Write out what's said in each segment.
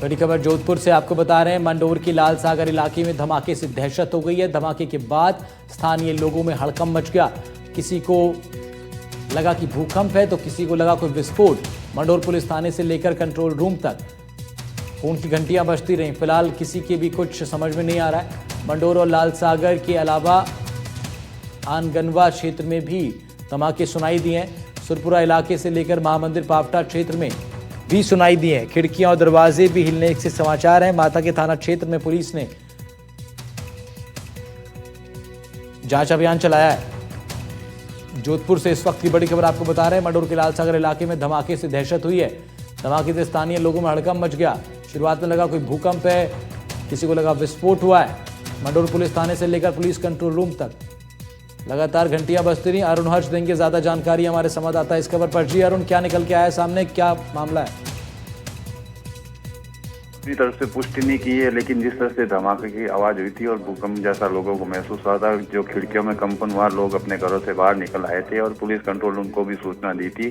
बड़ी खबर जोधपुर से आपको बता रहे हैं। मंडोर के लाल सागर इलाके में धमाके से दहशत हो गई है। धमाके के बाद स्थानीय लोगों में हड़कंप मच गया। किसी को लगा कि भूकंप है तो किसी को लगा कोई विस्फोट। मंडोर पुलिस थाने से लेकर कंट्रोल रूम तक फोन की घंटियां बजती रहीं। फिलहाल किसी के भी कुछ समझ में नहीं आ रहा है। मंडोर और लाल सागर के अलावा आनगनवा क्षेत्र में भी धमाके सुनाई दिए हैं। सुरपुरा इलाके से लेकर महामंदिर पावटा क्षेत्र में भी सुनाई दिए हैं। खिड़कियां और दरवाजे भी हिलने से समाचार हैं। माता के थाना क्षेत्र में पुलिस ने जांच अभियान चलाया है। जोधपुर से इस वक्त की बड़ी खबर आपको बता रहे हैं। मंडोर के लाल सागर इलाके में धमाके से दहशत हुई है। धमाके से स्थानीय लोगों में हड़कंप मच गया। शुरुआत में लगा कोई भूकंप है, किसी को लगा विस्फोट हुआ है। मंडोर पुलिस थाने से लेकर पुलिस कंट्रोल रूम तक लगातार घंटियां बजती रही। अरुण हर्ष देंगे ज्यादा जानकारी, हमारे संवाददाता इस खबर पर। जी अरुण, क्या निकल के आया सामने, क्या मामला है? अपनी तरफ से पुष्टि नहीं की है, लेकिन जिस तरह से धमाके की आवाज हुई थी और भूकंप जैसा लोगों को महसूस हुआ था, जो खिड़कियों में कंपन हुआ, लोग अपने घरों से बाहर निकल आए थे और पुलिस कंट्रोल रूम को भी सूचना दी थी।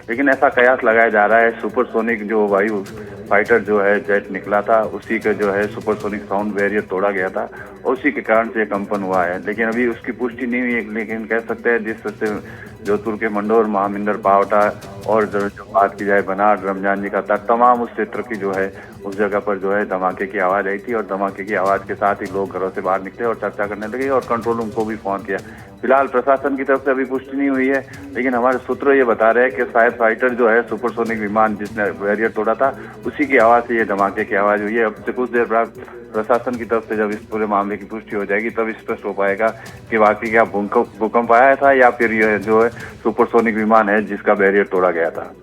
लेकिन ऐसा कयास लगाया जा रहा है सुपरसोनिक जो वायु फाइटर जो है जेट निकला था, उसी का जो है सुपरसोनिक साउंड बैरियर तोड़ा गया था और उसी के कारण से कंपन हुआ है। लेकिन अभी उसकी पुष्टि नहीं हुई है, लेकिन कह सकते हैं जिस तरह से जोधपुर के मंडोर, महामंदिर पावटा और जो बात की जाए बनाड़, रमजान जी का तट, तमाम उस क्षेत्र की जो है उस जगह पर जो है धमाके की आवाज आई थी और धमाके की आवाज के साथ ही लोग घरों से बाहर निकले और चर्चा करने लगे और कंट्रोल रूम को भी फोन किया। फिलहाल प्रशासन की तरफ से अभी पुष्टि नहीं हुई है, लेकिन हमारे सूत्र ये बता रहे हैं कि शायद फाइटर जो है सुपरसोनिक विमान जिसने बैरियर तोड़ा था, उसी की आवाज से ये धमाके की आवाज हुई है। अब से कुछ देर बाद प्रशासन की तरफ से जब इस पूरे मामले की पुष्टि हो जाएगी तब स्पष्ट हो पाएगा कि वाकई क्या भूकंप आया था या फिर यह जो है सुपरसोनिक विमान है जिसका बैरियर तोड़ा गया था।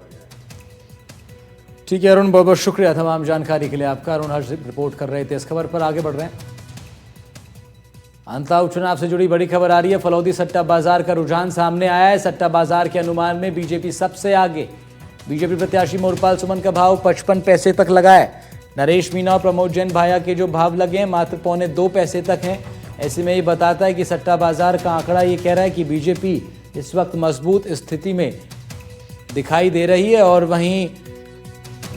ठीक है अरुण, बहुत बहुत शुक्रिया तमाम जानकारी के लिए आपका। अरुण हर्ष रिपोर्ट कर रहे थे। इस खबर पर आगे बढ़ रहे हैं। अंता उपचुनाव से जुड़ी बड़ी खबर आ रही है। फलौदी सट्टा बाजार का रुझान सामने आया है। सट्टा बाजार के अनुमान में बीजेपी सबसे आगे। बीजेपी प्रत्याशी मोरपाल सुमन का भाव 55 पैसे तक लगा है। नरेश मीणा और प्रमोद जैन भाया के जो भाव लगे हैं मात्र 2.25 पैसे तक हैं। ऐसे में ये बताता है कि सट्टा बाजार का आंकड़ा ये कह रहा है कि बीजेपी इस वक्त मजबूत स्थिति में दिखाई दे रही है और वहीं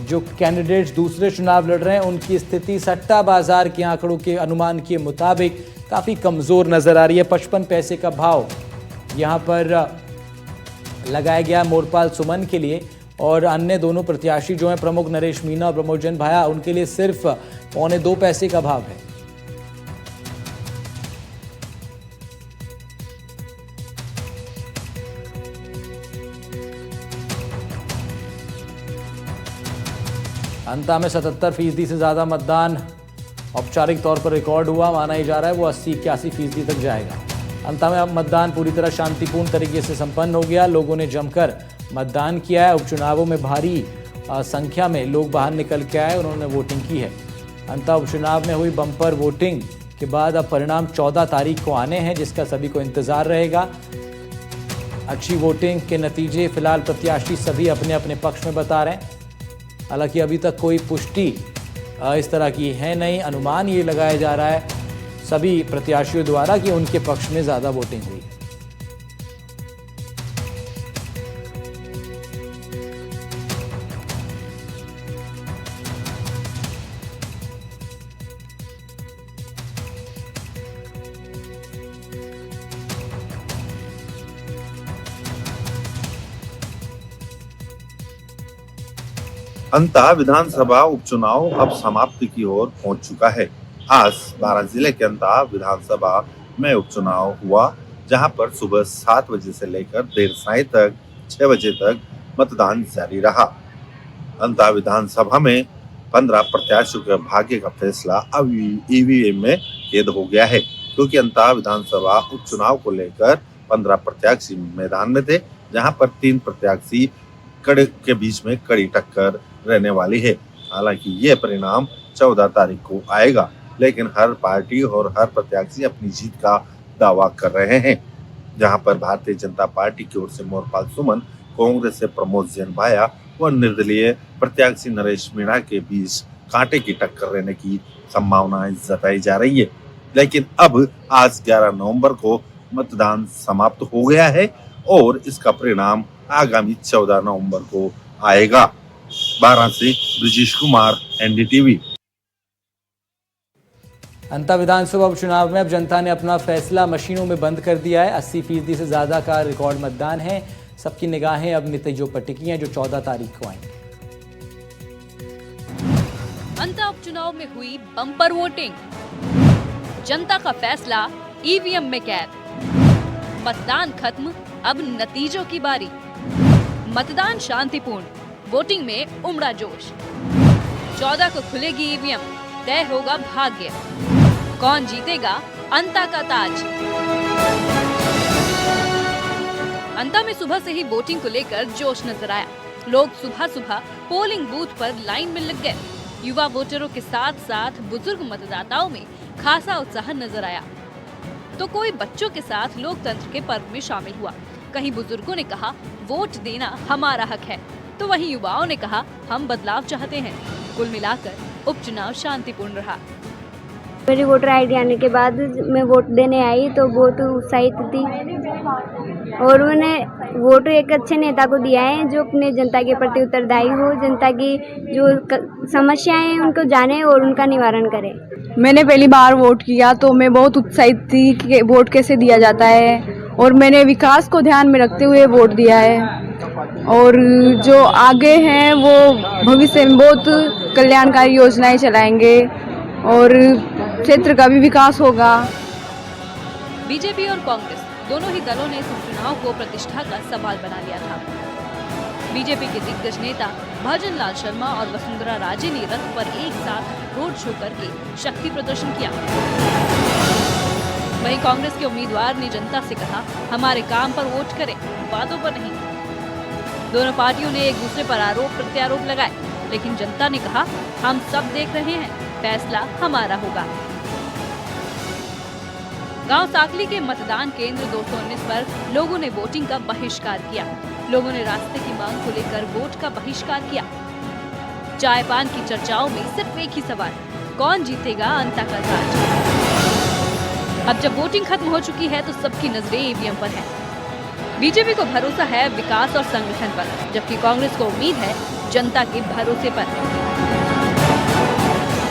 जो कैंडिडेट्स दूसरे चुनाव लड़ रहे हैं उनकी स्थिति सट्टा बाजार के आंकड़ों के अनुमान के मुताबिक काफ़ी कमज़ोर नज़र आ रही है। 55 पैसे का भाव यहाँ पर लगाया गया मोरपाल सुमन के लिए और अन्य दोनों प्रत्याशी जो हैं प्रमुख नरेश मीणा और प्रमोद जैन भाया, उनके लिए सिर्फ 2.25 पैसे का भाव है। अंता में 77% से ज़्यादा मतदान औपचारिक तौर पर रिकॉर्ड हुआ। माना ही जा रहा है वो 80-81% तक जाएगा। अंता में अब मतदान पूरी तरह शांतिपूर्ण तरीके से संपन्न हो गया। लोगों ने जमकर मतदान किया है। उपचुनावों में भारी संख्या में लोग बाहर निकल के आए, उन्होंने वोटिंग की है। अंता उपचुनाव में हुई बम्पर वोटिंग के बाद अब परिणाम 14 तारीख को आने हैं, जिसका सभी को इंतजार रहेगा। अच्छी वोटिंग के नतीजे फिलहाल प्रत्याशी सभी अपने अपने पक्ष में बता रहे हैं। हालांकि अभी तक कोई पुष्टि इस तरह की है नहीं। अनुमान ये लगाया जा रहा है सभी प्रत्याशियों द्वारा कि उनके पक्ष में ज़्यादा वोटिंग हुई। अंतः विधानसभा उपचुनाव अब समाप्ति की ओर पहुंच चुका है। आज 12 जिले के अंतः विधानसभा में उपचुनाव हुआ, जहां पर सुबह 7 बजे से लेकर देर सायं तक 6 बजे तक मतदान जारी रहा। अंतः विधानसभा में 15 प्रत्याशियों के भाग्य का फैसला अब ईवीएम में कैद हो गया है, क्योंकि अंतः विधानसभा उपचुनाव को लेकर 15 प्रत्याशी मैदान में थे, जहां पर 3 प्रत्याशी के बीच में कड़ी टक्कर रहने वाली है। हालांकि यह परिणाम 14 तारीख को आएगा, लेकिन हर पार्टी और हर प्रत्याशी अपनी जीत का दावा कर रहे हैं। जहां पर भारतीय जनता पार्टी की ओर से मोरपाल सुमन, कांग्रेस से प्रमोद जैन भाया व निर्दलीय प्रत्याशी नरेश मीणा के बीच कांटे की टक्कर रहने की संभावनाएं जताई जा रही है। लेकिन अब आज 11 नवंबर को मतदान समाप्त हो गया है और इसका परिणाम आगामी 14 नवंबर को आएगा। 12 से ब्रिजेश कुमार, NDTV। अंता विधानसभा उपचुनाव में अब जनता ने अपना फैसला मशीनों में बंद कर दिया है। 80% से ज्यादा का रिकॉर्ड मतदान है। सबकी निगाहें अब नतीजों पर टिकी हैं जो 14 तारीख को आएंगे। अंता उपचुनाव में हुई बम्पर वोटिंग, जनता का फैसला ईवीएम में कैद। मतदान खत्म, अब नतीजों की बारी। मतदान शांतिपूर्ण, वोटिंग में उमड़ा जोश। 14 को खुलेगी ईवीएम, तय होगा भाग्य। कौन जीतेगा अंता का ताज। अंता में सुबह से ही वोटिंग को लेकर जोश नजर आया। लोग सुबह सुबह पोलिंग बूथ पर लाइन में लग गए। युवा वोटरों के साथ साथ बुजुर्ग मतदाताओं में खासा उत्साह नजर आया। तो कोई बच्चों के साथ लोकतंत्र के पर्व में शामिल हुआ। कहीं बुजुर्गों ने कहा वोट देना हमारा हक है, तो वहीं युवाओं ने कहा हम बदलाव चाहते हैं। कुल मिलाकर उपचुनाव शांतिपूर्ण रहा। मेरी वोटर आईडी आने के बाद मैं वोट देने आई तो बहुत उत्साहित थी और मैंने वोट एक अच्छे नेता को दिया है जो अपने जनता के प्रति उत्तरदायी हो, जनता की जो समस्याएं हैं उनको जाने और उनका निवारण करे। मैंने पहली बार वोट किया तो मैं बहुत उत्साहित थी कि वोट कैसे दिया जाता है और मैंने विकास को ध्यान में रखते हुए वोट दिया है और जो आगे हैं वो भविष्य में बहुत कल्याणकारी योजनाएं चलाएंगे और क्षेत्र का भी विकास होगा। बीजेपी और कांग्रेस दोनों ही दलों ने इस चुनाव को प्रतिष्ठा का सवाल बना लिया था। बीजेपी के दिग्गज नेता भजन लाल शर्मा और वसुंधरा राजे ने रथ पर एक साथ रोड शो करके शक्ति प्रदर्शन किया। वहीं कांग्रेस के उम्मीदवार ने जनता से कहा हमारे काम पर वोट करें, बातों पर नहीं। दोनों पार्टियों ने एक दूसरे पर आरोप प्रत्यारोप लगाए, लेकिन जनता ने कहा हम सब देख रहे हैं, फैसला हमारा होगा। गांव साकली के मतदान केंद्र 219 पर लोगों ने वोटिंग का बहिष्कार किया। लोगों ने रास्ते की मांग को लेकर वोट का बहिष्कार किया। चाय पान की चर्चाओं में सिर्फ एक ही सवाल, कौन जीतेगा अंता का ताज। अब जब वोटिंग खत्म हो चुकी है तो सबकी नजरें ईवीएम पर है। बीजेपी को भरोसा है विकास और संगठन पर, जबकि कांग्रेस को उम्मीद है जनता के भरोसे पर।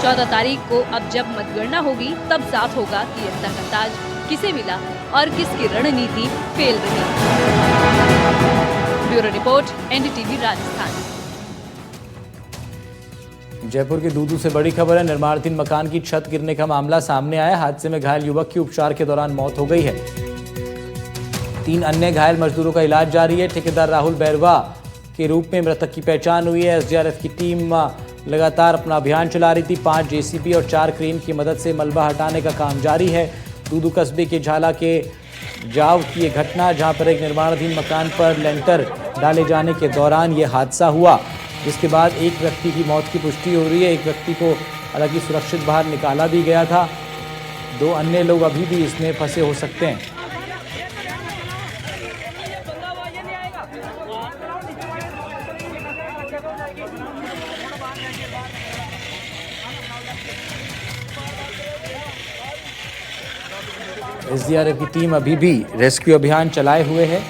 14 तारीख को अब जब मतगणना होगी तब साफ होगा कि अंता का ताज किसे मिला और किसकी रणनीति फेल रही। Bureau report, NDTV Rajasthan. Jaipur के दूदू से बड़ी खबर है। निर्माणाधीन मकान की छत गिरने का मामला सामने आया। हादसे में घायल युवक की उपचार के दौरान मौत हो गई है। 3 अन्य घायल मजदूरों का इलाज जारी है। ठेकेदार राहुल बैरवा के रूप में मृतक की पहचान हुई है। SDRF की टीम लगातार अपना अभियान चला रही थी। 5 JCB और 4 क्रेन की मदद से मलबा हटाने का काम जारी है। दूदू कस्बे के झाला के जाव की ये घटना, जहां पर एक निर्माणाधीन मकान पर लेंटर डाले जाने के दौरान ये हादसा हुआ। इसके बाद एक व्यक्ति की मौत की पुष्टि हो रही है। एक व्यक्ति को हालांकि सुरक्षित बाहर निकाला भी गया था। 2 अन्य लोग अभी भी इसमें फंसे हो सकते हैं। SDRF की टीम अभी भी रेस्क्यू अभियान चलाए हुए है।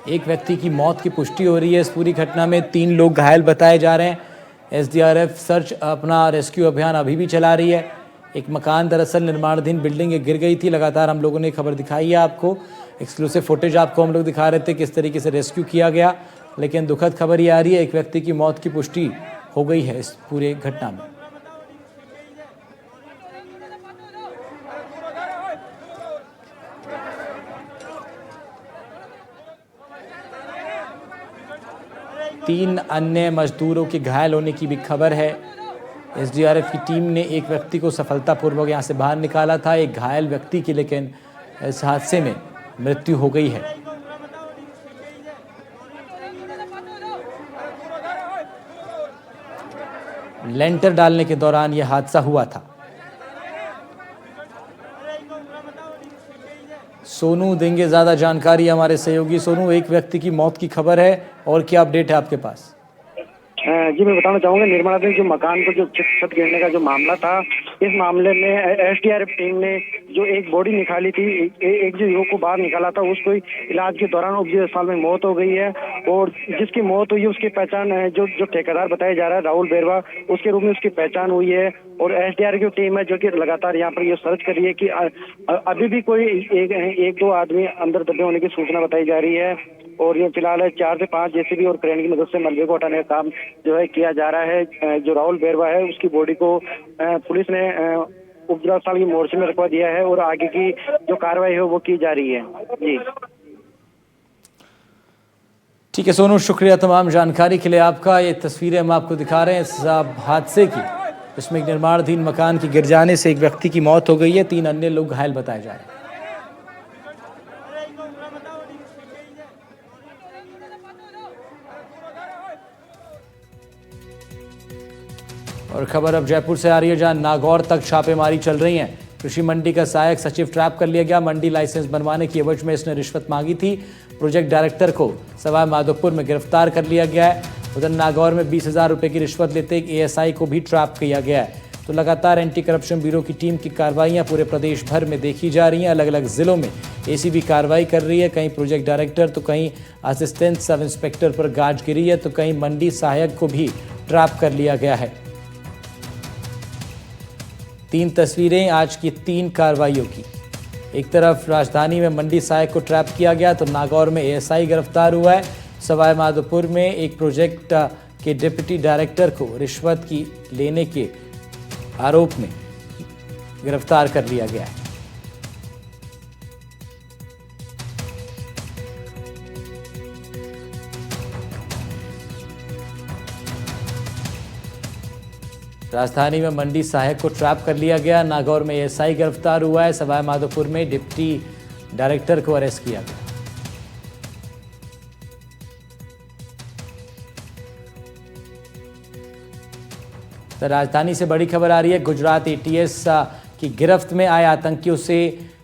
एक व्यक्ति की मौत की पुष्टि हो रही है। इस पूरी घटना में 3 लोग घायल बताए जा रहे हैं। SDRF सर्च अपना रेस्क्यू अभियान अभी भी चला रही है। एक मकान दरअसल निर्माणाधीन बिल्डिंग गिर गई थी। लगातार हम लोगों ने खबर दिखाई है आपको। एक्सक्लूसिव फुटेज आपको हम लोग दिखा रहे थे किस तरीके से रेस्क्यू किया गया। लेकिन दुखद खबर ये आ रही है, एक व्यक्ति की मौत की पुष्टि हो गई है इस पूरे घटना में। तीन अन्य मजदूरों के घायल होने की भी खबर है। SDRF की टीम ने एक व्यक्ति को सफलतापूर्वक यहां से बाहर निकाला था। एक घायल व्यक्ति की लेकिन इस हादसे में मृत्यु हो गई है। लेंटर डालने के दौरान यह हादसा हुआ था। सोनू देंगे ज़्यादा जानकारी हमारे सहयोगी। सोनू, एक व्यक्ति की मौत की खबर है और क्या अपडेट है आपके पास? जी मैं बताना चाहूंगा, निर्माणा में जो मकान को जो छत गिरने का जो मामला था, इस मामले में एसडीआरएफ टीम ने जो एक बॉडी निकाली थी, एक जो युवक को बाहर निकाला था, उसको इलाज के दौरान उपजी अस्पताल में मौत हो गई है। और जिसकी मौत हुई है उसकी पहचान जो ठेकेदार बताया जा रहा है राहुल बेरवा, उसके रूप में उसकी पहचान हुई है। और एसडीआरएफ की टीम है जो कि लगातार यहाँ पर ये सर्च कर रही है कि अभी भी कोई एक दो आदमी अंदर दबे होने की सूचना बताई जा रही है। और ये फिलहाल 4 से 5 जेसीबी और क्रेन की मदद से मलबे को हटाने का काम जो है किया जा रहा है। जो राहुल बेरवा है उसकी बॉडी को पुलिस ने उपजिला अस्पताल की मोर्चे में रखवा दिया है और आगे की जो कार्रवाई है वो की जा रही है। जी ठीक है सोनू, शुक्रिया तमाम जानकारी के लिए आपका। ये तस्वीरें हम आपको दिखा रहे हैं इस हादसे की, इसमें एक निर्माणाधीन मकान के गिर जाने से एक व्यक्ति की मौत हो गई है, 3 अन्य लोग घायल बताए जा रहे हैं। और खबर अब जयपुर से आ रही है, जहां नागौर तक छापेमारी चल रही है। कृषि मंडी का सहायक सचिव ट्रैप कर लिया गया। मंडी लाइसेंस बनवाने की एवज में इसने रिश्वत मांगी थी। प्रोजेक्ट डायरेक्टर को सवाई माधोपुर में गिरफ्तार कर लिया गया है। उधर नागौर में 20,000 रुपये की रिश्वत लेते एक एएसआई को भी ट्रैप किया गया है। तो लगातार एंटी करप्शन ब्यूरो की टीम की कार्रवाइयां पूरे प्रदेश भर में देखी जा रही हैं। अलग अलग जिलों में एसीबी कार्रवाई कर रही है, कहीं प्रोजेक्ट डायरेक्टर तो कहीं असिस्टेंट सब इंस्पेक्टर पर गाज गिरी है, तो कहीं मंडी सहायक को भी ट्रैप कर लिया गया है। 3 तस्वीरें आज की 3 कार्रवाइयों की। एक तरफ राजधानी में मंडी सहायक को ट्रैप किया गया, तो नागौर में एएसआई गिरफ्तार हुआ है। सवाई माधोपुर में एक प्रोजेक्ट के डिप्टी डायरेक्टर को रिश्वत की लेने के आरोप में गिरफ्तार कर लिया गया है। राजधानी में मंडी सहायक को ट्रैप कर लिया गया। नागौर में एएसआई गिरफ्तार हुआ है। सवाई माधोपुर में डिप्टी डायरेक्टर को अरेस्ट किया गया। तो राजधानी से बड़ी खबर आ रही है। गुजरात एटीएस की गिरफ्त में आए आतंकियों से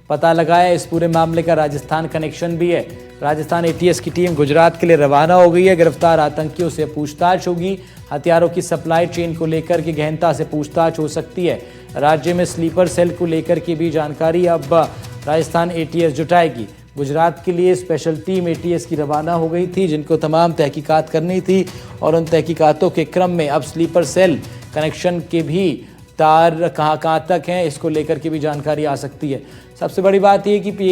पता लगाया। इस पूरे मामले का राजस्थान कनेक्शन भी है। राजस्थान एटीएस की टीम गुजरात के लिए रवाना हो गई है। गिरफ्तार आतंकियों से पूछताछ होगी। हथियारों की सप्लाई चेन को लेकर के गहनता से पूछताछ हो सकती है। राज्य में स्लीपर सेल को लेकर की भी जानकारी अब राजस्थान एटीएस जुटाएगी। गुजरात के लिए स्पेशल टीम एटीएस की रवाना हो गई थी, जिनको तमाम तहकीकात करनी थी, और उन तहकीकातों के क्रम में अब स्लीपर सेल कनेक्शन के भी तार कहाँ तक हैं, इसको लेकर के भी जानकारी आ सकती है। सबसे बड़ी बात ये कि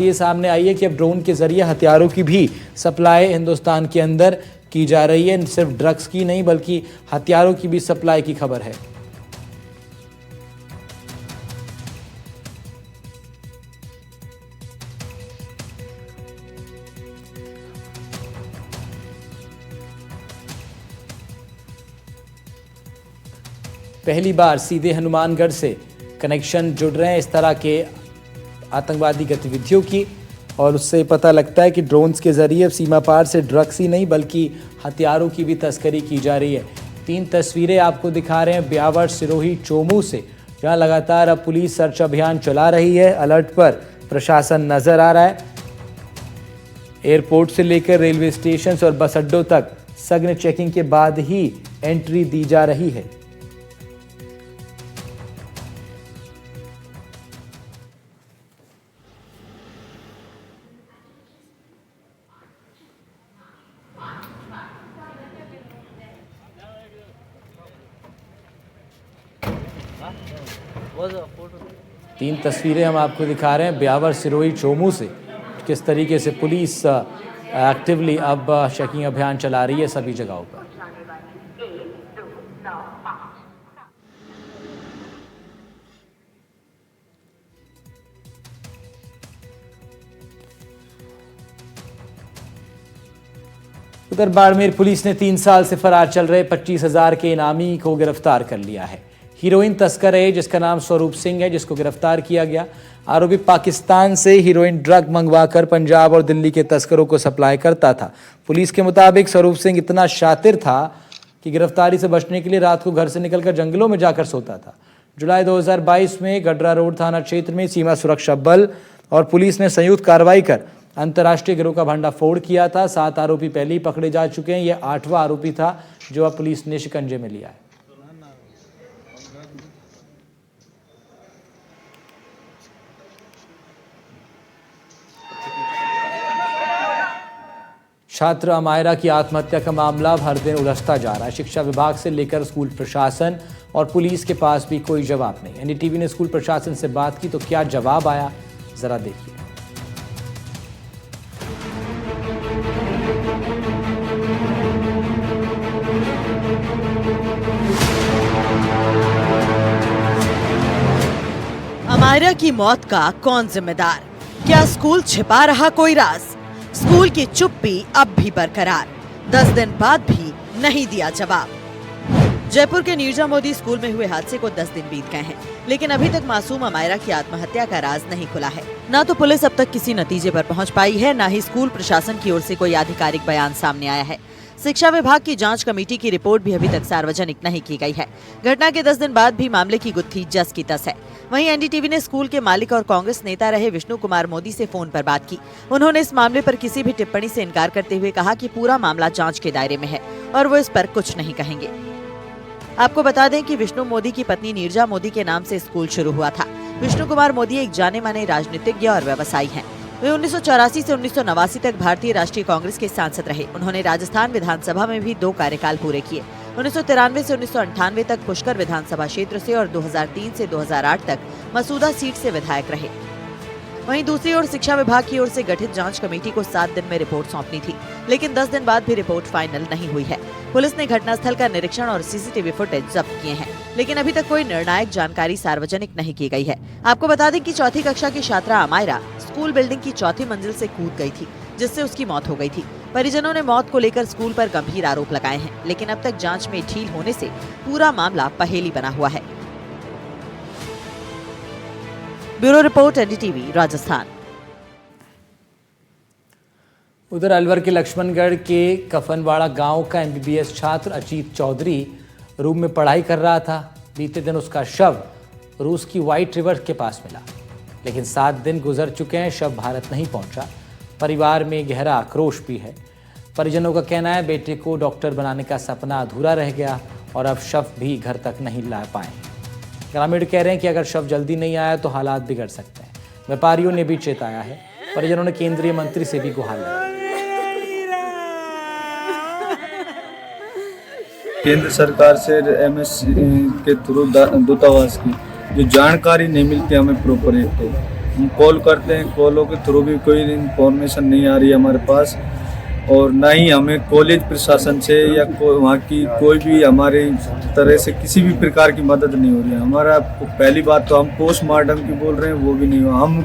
ये सामने आई है कि अब ड्रोन के जरिए हथियारों की भी सप्लाई हिंदुस्तान के अंदर की जा रही है। सिर्फ ड्रग्स की नहीं बल्कि हथियारों की भी सप्लाई की खबर है। पहली बार सीधे हनुमानगढ़ से कनेक्शन जुड़ रहे हैं इस तरह के आतंकवादी गतिविधियों की, और उससे पता लगता है कि ड्रोन्स के जरिए सीमा पार से ड्रग्स ही नहीं बल्कि हथियारों की भी तस्करी की जा रही है। 3 तस्वीरें आपको दिखा रहे हैं ब्यावर, सिरोही, चोमू से, जहां लगातार अब पुलिस सर्च अभियान चला रही है। अलर्ट पर प्रशासन नजर आ रहा है। एयरपोर्ट से लेकर रेलवे स्टेशन और बस अड्डों तक सघन चेकिंग के बाद ही एंट्री दी जा रही है। तीन तस्वीरें हम आपको दिखा रहे हैं ब्यावर, सिरोही, चोमू से, किस तरीके से पुलिस एक्टिवली अब चेकिंग अभियान चला रही है सभी जगहों पर। उधर बाड़मेर पुलिस ने 3 साल से फरार चल रहे 25,000 के इनामी को गिरफ्तार कर लिया है। हीरोइन तस्कर है जिसका नाम स्वरूप सिंह है, जिसको गिरफ्तार किया गया। आरोपी पाकिस्तान से हीरोइन ड्रग मंगवाकर पंजाब और दिल्ली के तस्करों को सप्लाई करता था। पुलिस के मुताबिक स्वरूप सिंह इतना शातिर था कि गिरफ्तारी से बचने के लिए रात को घर से निकलकर जंगलों में जाकर सोता था। जुलाई 2022 में गडरा रोड थाना क्षेत्र में सीमा सुरक्षा बल और पुलिस ने संयुक्त कार्रवाई कर अंतर्राष्ट्रीय गिरोह का भंडाफोड़ किया था। 7 आरोपी पहले ही पकड़े जा चुके हैं। यह 8वां आरोपी था जो अब पुलिस ने शिकंजे में लिया है। छात्र अमायरा की आत्महत्या का मामला हर दिन उलझता जा रहा है। शिक्षा विभाग से लेकर स्कूल प्रशासन और पुलिस के पास भी कोई जवाब नहीं। एनडीटीवी ने स्कूल प्रशासन से बात की तो क्या जवाब आया, जरा देखिए। अमायरा की मौत का कौन जिम्मेदार? क्या स्कूल छिपा रहा कोई राज? स्कूल की चुप्पी अब भी बरकरार, 10 दिन बाद भी नहीं दिया जवाब। जयपुर के नीरजा मोदी स्कूल में हुए हादसे को 10 दिन बीत गए हैं, लेकिन अभी तक मासूम अमायरा की आत्महत्या का राज नहीं खुला है। न तो पुलिस अब तक किसी नतीजे पर पहुंच पाई है, न ही स्कूल प्रशासन की ओर से कोई आधिकारिक बयान सामने आया है। शिक्षा विभाग की जांच कमेटी की रिपोर्ट भी अभी तक सार्वजनिक नहीं की गई है। घटना के 10 दिन बाद भी मामले की गुत्थी जस की तस है। वहीं एनडीटीवी ने स्कूल के मालिक और कांग्रेस नेता रहे विष्णु कुमार मोदी से फोन पर बात की। उन्होंने इस मामले पर किसी भी टिप्पणी से इनकार करते हुए कहा कि पूरा मामला जांच के दायरे में है और वो इस पर कुछ नहीं कहेंगे। आपको बता दें कि विष्णु मोदी की पत्नी नीरजा मोदी के नाम से स्कूल शुरू हुआ था। विष्णु कुमार मोदी एक जाने माने राजनीतिज्ञ और व्यवसायी हैं। वे 1984 से 1989 तक भारतीय राष्ट्रीय कांग्रेस के सांसद रहे। उन्होंने राजस्थान विधानसभा में भी 2 कार्यकाल पूरे किए। 1993 से 1998 तक पुष्कर विधानसभा क्षेत्र से और 2003 से 2008 तक मसूदा सीट से विधायक रहे। वहीं दूसरी ओर शिक्षा विभाग की ओर से गठित जांच कमेटी को 7 दिन में रिपोर्ट सौंपनी थी, लेकिन 10 दिन बाद भी रिपोर्ट फाइनल नहीं हुई है। पुलिस ने घटनास्थल का निरीक्षण और सीसीटीवी फुटेज जब्त किए हैं, लेकिन अभी तक कोई निर्णायक जानकारी सार्वजनिक नहीं की गई है। आपको बता दें कि 4ठी कक्षा की छात्रा अमायरा स्कूल बिल्डिंग की 4थी मंजिल से कूद गई थी, जिससे उसकी मौत हो गई थी। परिजनों ने मौत को लेकर स्कूल पर गंभीर आरोप लगाए हैं, लेकिन अब तक जांच में ढील होने से पूरा मामला पहेली बना हुआ है। Bureau report, NDTV, Rajasthan. उधर अलवर के लक्ष्मणगढ़ के कफनवाड़ा गांव का एमबीबीएस छात्र अजीत चौधरी रूम में पढ़ाई कर रहा था। बीते दिन उसका शव रूस की व्हाइट रिवर के पास मिला, लेकिन 7 दिन गुजर चुके हैं, शव भारत नहीं पहुंचा। परिवार में गहरा आक्रोश भी है। परिजनों का कहना है बेटे को डॉक्टर बनाने का सपना अधूरा रह गया और अब शव भी घर तक नहीं ला पाए। ग्रामीण कह रहे हैं कि अगर शव जल्दी नहीं आया तो हालात बिगड़ सकते हैं। व्यापारियों ने भी चेताया है। परिजनों ने केंद्रीय मंत्री से भी गुहार लगाई। केंद्र सरकार से एमएस के थ्रू दूतावास की जो जानकारी नहीं मिलती हमें प्रॉपर, एक तो हम कॉल करते हैं, कॉलों के थ्रू भी कोई इन्फॉर्मेशन नहीं आ रही है हमारे पास, और ना ही हमें कॉलेज प्रशासन से या वहाँ की कोई भी हमारी तरह से किसी भी प्रकार की मदद नहीं हो रही है। हमारा पहली बात तो हम पोस्टमार्टम की बोल रहे हैं, वो भी नहीं हुआ। हम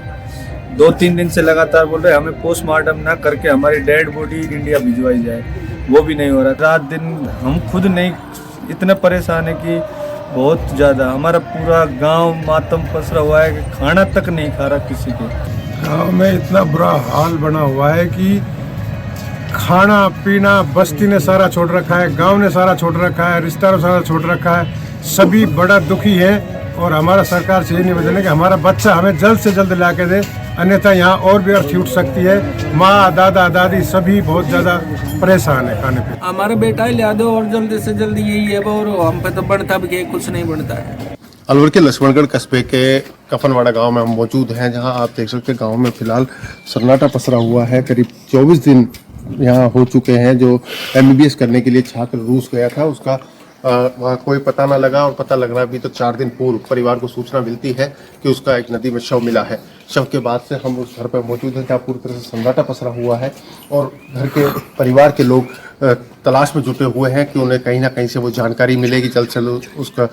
2-3 दिन से लगातार बोल रहे हैं हमें पोस्टमार्टम ना करके हमारी डेड बॉडी इंडिया भिजवाई जाए, वो भी नहीं हो रहा। रात दिन हम खुद नहीं इतने परेशान है कि बहुत ज़्यादा हमारा पूरा गांव मातम पसरा हुआ है कि खाना तक नहीं खा रहा किसी के। गांव में इतना बुरा हाल बना हुआ है कि खाना पीना बस्ती ने सारा छोड़ रखा है, गांव ने सारा छोड़ रखा है, रिश्तेदारों सारा छोड़ रखा है। सभी बड़ा दुखी है और हमारा सरकार से ये निवेदन है कि हमारा बच्चा हमें जल्द से जल्द ला के दे, अन्यथा यहाँ और भी अर्थ छूट सकती है। माँ दादा दादी सभी बहुत ज़्यादा परेशान है खाने पे। हमारा बेटा ही ला दो और जल्दी से जल्दी यही है, और हम पे तो बढ़ता भी कुछ नहीं बढ़ता है। अलवर के लक्ष्मणगढ़ कस्बे के कफनवाड़ा गांव में हम मौजूद हैं, जहां आप देख सकते हैं गांव में फिलहाल सन्नाटा पसरा हुआ है। करीब 24 दिन यहाँ हो चुके हैं। जो एमबीबीएस करने के लिए छात्र रूस गया था, उसका वहाँ कोई पता ना लगा, और पता लगना भी तो 4 दिन पूर्व परिवार को सूचना मिलती है कि उसका एक नदी में शव मिला है। शव के बाद से हम उस घर पर मौजूद हैं जहाँ पूरी तरह से सन्नाटा पसरा हुआ है, और घर के परिवार के लोग तलाश में जुटे हुए हैं कि उन्हें कहीं ना कहीं से वो जानकारी मिलेगी, जल्द से जल्द उसका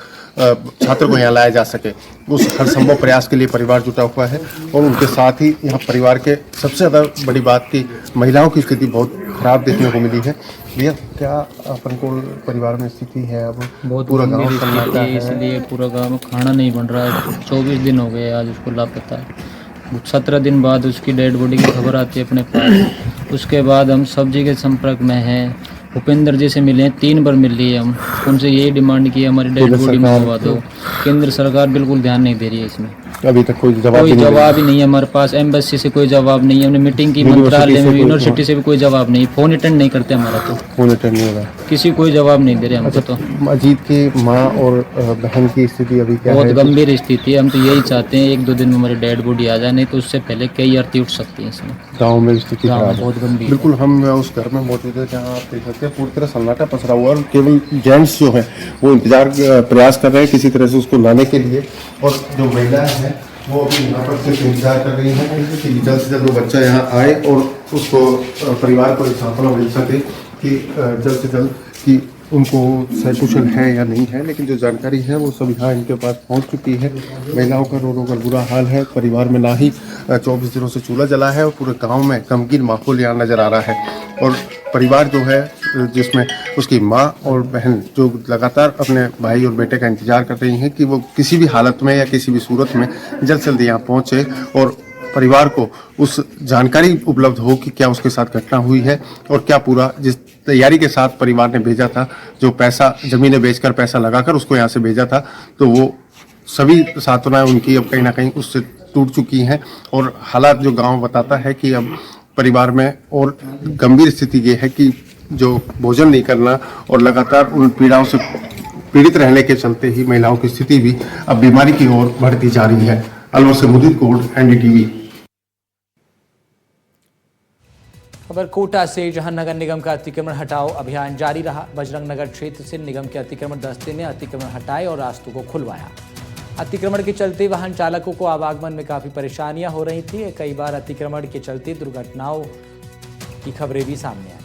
छात्र को यहाँ लाया जा सके। उस हर संभव प्रयास के लिए परिवार जुटा हुआ है, और उनके साथ ही यहाँ परिवार के सबसे ज़्यादा बड़ी बात की महिलाओं की स्थिति बहुत खराब देखने को मिली है। भैया, क्या अपन को परिवार में स्थिति है? अब बहुत पूरा गाँव सन्नाटा है, इसलिए पूरा गाँव में खाना नहीं बन रहा है। 24 दिन हो गए आज उसको लापता है। 17 दिन बाद उसकी डेड बॉडी की खबर आती है अपने पास। उसके बाद हम सब्जी के संपर्क में हैं। भूपेंद्र जी से मिले हैं, 3 बार मिल लिए हम। उनसे यही डिमांड की हमारी डेड बॉडी मंगवा दो। केंद्र सरकार बिल्कुल ध्यान नहीं दे रही है इसमें। अभी तक कोई जवाब ही नहीं है हमारे पास। एम्बेसी से कोई जवाब नहीं है, हमने मीटिंग की मंत्रालय में, यूनिवर्सिटी से भी कोई जवाब नहीं, फोन अटेंड नहीं करते हमारा, तो फोन अटेंड नहीं हो रहा, किसी कोई जवाब नहीं दे रहे हमको। तो अजीत की माँ और बहन की स्थिति अभी क्या है? बहुत गंभीर स्थिति है। हम तो यही चाहते हैं 1-2 दिन में हमारी डेड बॉडी आ जाए, नहीं तो उससे पहले कई अर्थी उठ सकती है इसमें। गाँव में स्थिति बहुत गंभीर। बिल्कुल, हम उस घर में मौजूद है जहाँ आप देख सकते हैं पूरी तरह सन्नाटा पसरा हुआ है और केवल जेंट्स जो है वो इंतजार प्रयास कर रहे हैं किसी तरह से उसको लाने के लिए, और जो महिला है वो अभी यहाँ पर सिर्फ इंतजार कर रही है कि जल्द से जल्द वो बच्चा यहाँ आए और उसको परिवार को एक सांत्वना मिल सके कि जल्द से जल्द कि उनको सकुशल है या नहीं है। लेकिन जो जानकारी है वो सब यहाँ इनके पास पहुँच चुकी है। महिलाओं का रो रो कर बुरा हाल है। परिवार में ना ही 24 दिनों से चूल्हा जला है और पूरे गांव में गमगीन माहौल यहाँ नज़र आ रहा है। और परिवार जो है जिसमें उसकी माँ और बहन जो लगातार अपने भाई और बेटे का इंतजार कर रही हैं कि वो किसी भी हालत में या किसी भी सूरत में जल्द से जल्द यहाँ पहुँचे और परिवार को उस जानकारी उपलब्ध हो कि क्या उसके साथ घटना हुई है और क्या पूरा जिस तैयारी के साथ परिवार ने भेजा था, जो पैसा ज़मीनें बेचकर पैसा लगाकर उसको यहाँ से भेजा था, तो वो सभी सांत्वनाएं उनकी अब कहीं ना कहीं उससे टूट चुकी हैं। और हालात जो गांव बताता है कि अब परिवार में और गंभीर स्थिति ये है कि जो भोजन नहीं करना और लगातार उन पीड़ाओं से पीड़ित रहने के चलते ही महिलाओं की स्थिति भी अब बीमारी की ओर बढ़ती जा रही है। अलवर से मुदीर कोट, एनडीटीवी। खबर कोटा से, जहां नगर निगम का अतिक्रमण हटाओ अभियान जारी रहा। बजरंग नगर क्षेत्र से निगम के अतिक्रमण दस्ते ने अतिक्रमण हटाए और रास्तों को खुलवाया। अतिक्रमण के चलते वाहन चालकों को आवागमन में काफी परेशानियां हो रही थी। कई बार अतिक्रमण के चलते दुर्घटनाओं की खबरें भी सामने आई।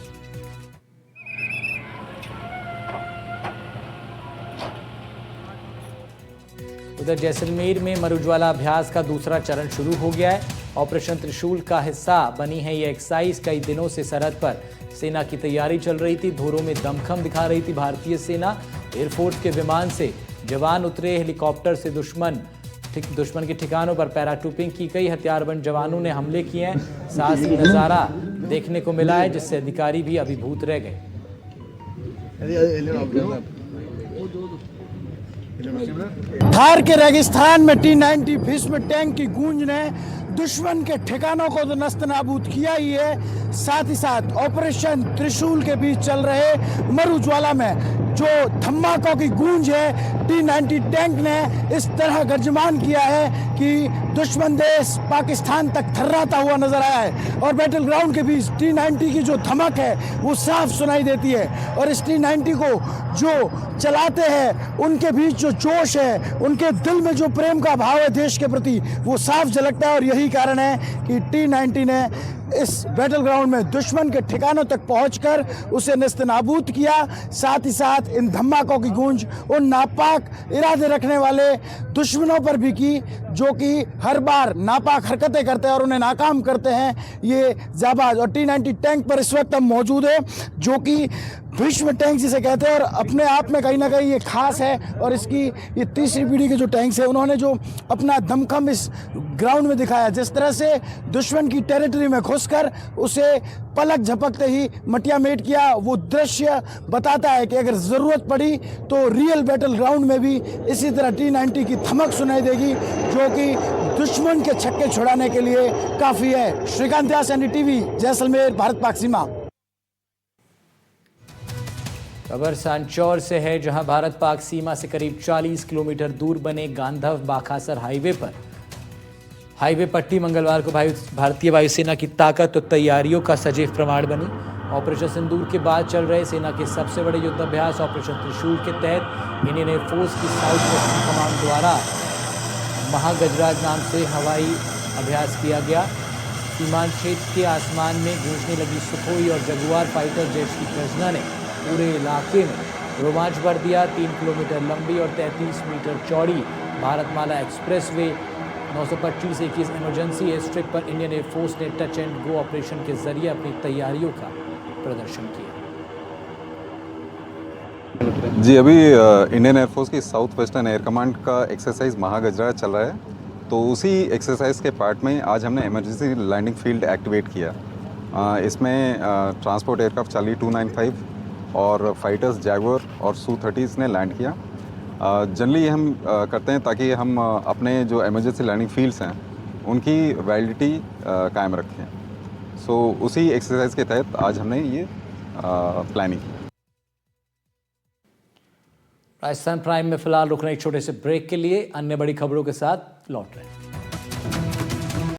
उधर जैसलमेर में मरुज्वाला अभ्यास का दूसरा चरण शुरू हो गया है। ऑपरेशन त्रिशूल का हिस्सा बनी है ये एक्सरसाइज। कई दिनों से सरहद पर सेना की तैयारी चल रही थी। धोरों में दमखम दिखा रही थी भारतीय सेना। एयरफोर्स के विमान से जवान उतरे, हेलीकॉप्टर से दुश्मन के ठिकानों पर पैराट्रूपिंग की गई। हथियारबंद जवानों ने हमले किए हैं। साहसी नजारा देखने को मिला है जिससे अधिकारी भी अभिभूत रह गए। थार के रेगिस्तान में T-90 भीष्म टैंक की गूंज ने दुश्मन के ठिकानों को तो नस्त नाबूद किया ही है, साथ ही साथ ऑपरेशन त्रिशूल के बीच चल रहे मरुज्वाला में जो धमाकों की गूंज है, T-90 टैंक ने इस तरह गर्जमान किया है कि दुश्मन देश पाकिस्तान तक थर्राता हुआ नजर आया है। और बैटल ग्राउंड के बीच T-90 की जो धमक है वो साफ सुनाई देती है। और इस T-90 को जो चलाते हैं उनके बीच जो जोश है, उनके दिल में जो प्रेम का भाव है देश के प्रति, वो साफ झलकता है। और यही कारण है कि T-90 ने इस बैटल ग्राउंड में दुश्मन के ठिकानों तक पहुंचकर उसे नेस्तनाबूद किया। साथ ही साथ इन धमाकों की गूंज उन नापाक इरादे रखने वाले दुश्मनों पर भी की जो कि हर बार नापाक हरकतें करते हैं और उन्हें नाकाम करते हैं ये जाबाज। और T-90 टैंक पर इस वक्त हम मौजूद है जो कि भीष्म टैंक जिसे कहते हैं और अपने आप में कहीं ना कहीं ये खास है। और इसकी ये तीसरी पीढ़ी के जो टैंक्स है, उन्होंने जो अपना दमखम इस ग्राउंड में दिखाया, जिस तरह से दुश्मन की टेरिटरी में घुसकर उसे पलक झपकते ही मटिया मेट किया, वो दृश्य बताता है कि अगर ज़रूरत पड़ी तो रियल बैटल ग्राउंड में भी इसी तरह T-90 की धमक सुनाई देगी जो कि दुश्मन के छक्के छुड़ाने के लिए काफ़ी है। श्रीकांत व्यास, एनडीटीवी, जैसलमेर, भारत पाक सीमा। खबर सांचौर से है, जहां भारत पाक सीमा से करीब 40 किलोमीटर दूर बने गांधव बाखासर हाईवे पट्टी मंगलवार को भारतीय वायुसेना की ताकत और तैयारियों का सजीव प्रमाण बनी। ऑपरेशन सिंदूर के बाद चल रहे सेना के सबसे बड़े युद्धाभ्यास ऑपरेशन त्रिशूल के तहत इंडियन एयरफोर्स की साउथ वेस्टर्न कमांड द्वारा महागजराज नाम से हवाई अभ्यास किया गया। सीमांत क्षेत्र के आसमान में गूंजने लगी सुखोई और जगुआर फाइटर जेट्स की गर्जना ने पूरे इलाके में रोमांच भर दिया। 3 किलोमीटर लंबी और 33 मीटर चौड़ी Bharatmala express way 925-21 emergency air strip पर इंडियन एयरफोर्स ने टच एंड गो ऑपरेशन के जरिए अपनी तैयारियों का प्रदर्शन किया। जी, अभी इंडियन एयरफोर्स की साउथ वेस्टर्न एयर कमांड का एक्सरसाइज महागजराज चल रहा है। तो उसी एक्सरसाइज के पार्ट में आज हमने इमरजेंसी लैंडिंग फील्ड एक्टिवेट किया। इसमें ट्रांसपोर्ट एयरक्राफ्ट चार्ली 295 और फाइटर्स जैगुआर और Su-30s ने लैंड किया। जनरली हम करते हैं ताकि हम अपने जो इमरजेंसी लैंडिंग फील्ड्स हैं उनकी वैलिडिटी कायम रखें। सो उसी एक्सरसाइज के तहत आज हमने ये प्लानिंग की। राजस्थान प्राइम में फिलहाल रुकना एक छोटे से ब्रेक के लिए, अन्य बड़ी खबरों के साथ लौट रहे हैं।